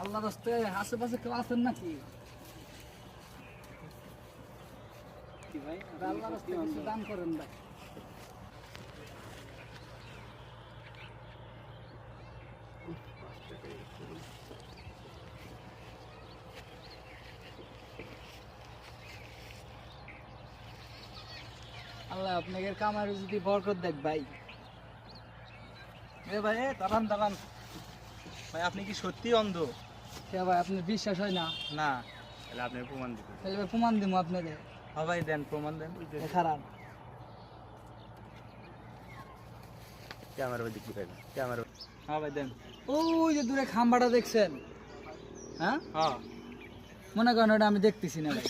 আল্লাহর রাস্তে আশেপাশে কেউ আছেন নাকি? কি ভাই আল্লাহর রাস্তে কিছু দান করেন ভাই। আল্লাহ আপনাদের কামারে যদি বরকত দেখ ভাই। এ ভাই দাঁড়ান দাঁড়ান ভাই, আপনি কি সত্যি অন্ধ? কে ভাই আপনার বিশ্বাস হয় না? না, তাহলে আপনি প্রমাণ দিবেন। তাহলে ভাই প্রমাণ দিব আপনাদের। হ্যাঁ ভাই দেন, প্রমাণ দেন। খারাপ ক্যামেরা ভাই দেখতে পাইবেন, ক্যামেরা। হ্যাঁ ভাই দেন। ওই যে দূরে খাম্বাটা দেখছেন, হ্যাঁ হ্যাঁ মনে করেন ওটা আমি দেখতেছি না ভাই।